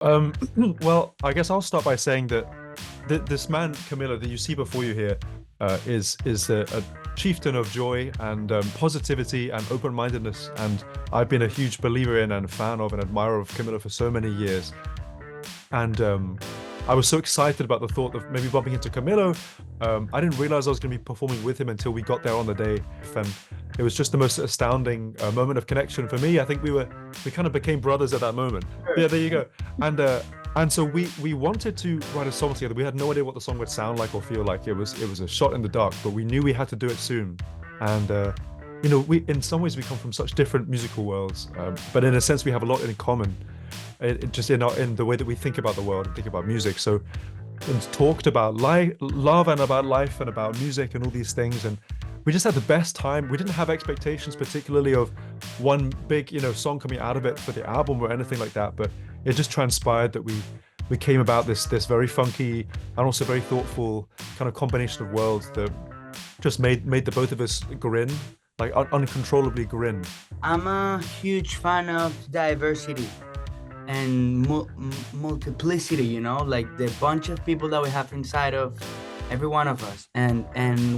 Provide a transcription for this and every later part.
Um, well, I guess I'll start by saying that this man Camilo that you see before you here is a chieftain of joy and positivity and open-mindedness, and I've been a huge believer in and fan of and admirer of Camilo for so many years. And I was so excited about the thought of maybe bumping into Camilo. I didn't realize I was going to be performing with him until we got there on the day, and it was just the most astounding moment of connection for me. I think we kind of became brothers at that moment. Yeah, there you go. And so we wanted to write a song together. We had no idea what the song would sound like or feel like. It was a shot in the dark, but we knew we had to do it soon. And we in some ways we come from such different musical worlds, but in a sense we have a lot in common. Just in the way that we think about the world and think about music. So and talked about love and about life and about music and all these things, and we just had the best time. We didn't have expectations particularly of one big song coming out of it for the album or anything like that, but it just transpired that we came about this very funky and also very thoughtful kind of combination of worlds that just made the both of us grin, like uncontrollably grin. I'm a huge fan of diversity and multiplicity, like the bunch of people that we have inside of every one of us. And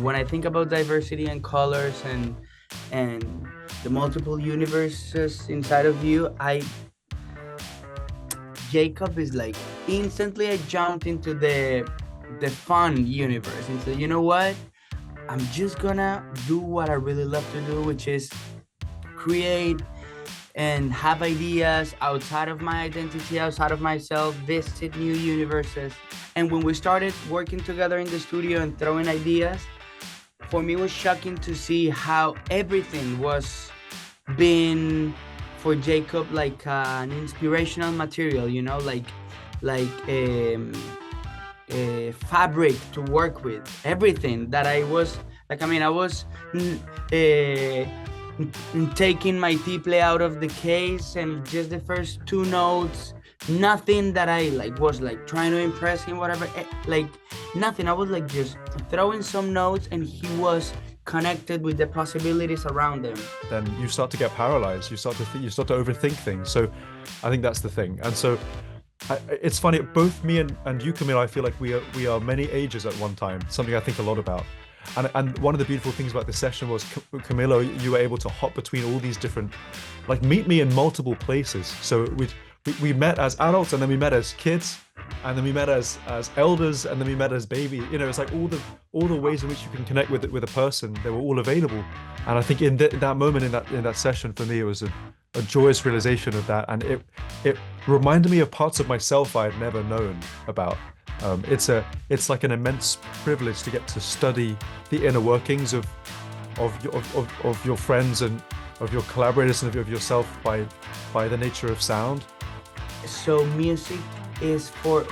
when I think about diversity and colors and the multiple universes inside of you, Jacob is like instantly I jumped into the fun universe. And so you know what? I'm just gonna do what I really love to do, which is create and have ideas outside of my identity, outside of myself, visit new universes. And when we started working together in the studio and throwing ideas, for me it was shocking to see how everything was being for Jacob like an inspirational material, like a fabric to work with. Everything that I was like, I was taking my tiple out of the case and just the first two notes, nothing that I was trying to impress him, whatever, nothing. I was just throwing some notes and he was connected with the possibilities around them. Then you start to get paralyzed. You start to overthink things. So I think that's the thing. And so it's funny, both me and you, Camilo, I feel like we are many ages at one time, something I think a lot about. And one of the beautiful things about this session was, Camilo, you were able to hop between all these different, meet me in multiple places. So we met as adults, and then we met as kids, and then we met as elders, and then we met as baby. It's like all the ways in which you can connect with a person. They were all available, and I think in that moment in that session for me, it was a joyous realization of that, and it reminded me of parts of myself I had never known about. It's like an immense privilege to get to study the inner workings of your friends and of your collaborators and of yourself by the nature of sound. So music is for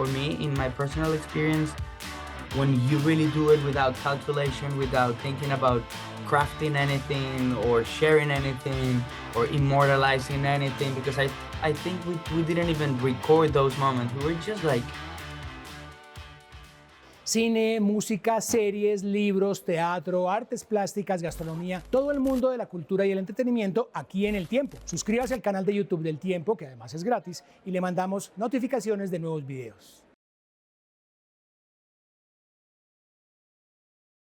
me, in my personal experience, when you really do it without calculation, without thinking about crafting anything or sharing anything or immortalizing anything, because I think we didn't even record those moments. We were just Cine, música, series, libros, teatro, artes plásticas, gastronomía, todo el mundo de la cultura y el entretenimiento aquí en El Tiempo. Suscríbase al canal de YouTube del Tiempo, que además es gratis, y le mandamos notificaciones de nuevos videos.